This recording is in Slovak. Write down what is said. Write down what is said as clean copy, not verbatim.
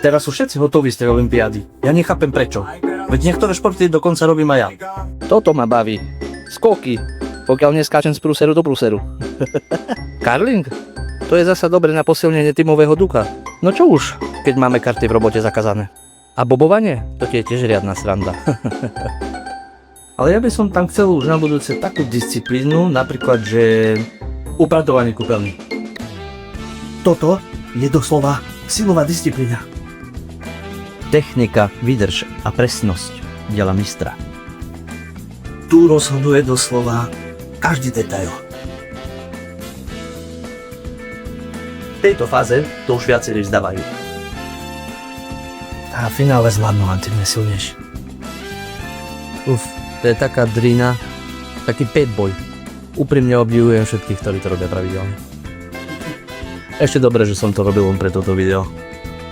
Teraz sú všetci hotoví z tej olympiády. Ja nechápem prečo. Veď niektoré športy dokonca robím aj ja. Toto ma baví. Skoky. Pokiaľ neskáčem z prúseru do prúseru. Karling? To je zasa dobre na posilnenie tímového ducha. No čo už, keď máme karty v robote zakázané. A bobovanie? To je tiež riadna sranda. Ale ja by som tam chcel už na budúce takú disciplínu, napríklad, že upratovanie kúpeľní. Toto je doslova silová disciplína. Technika, výdrž a presnosť diela mistra. Tu rozhoduje doslova každý detail. V tejto fáze to už viacerí vzdávajú. A v finále zvládnu len tí silnejší. Uf, to je taká drina, taký boj. Úprimne obdivujem všetkých, ktorí to robia pravidelne. Ešte dobre, že som to robil len pre toto video.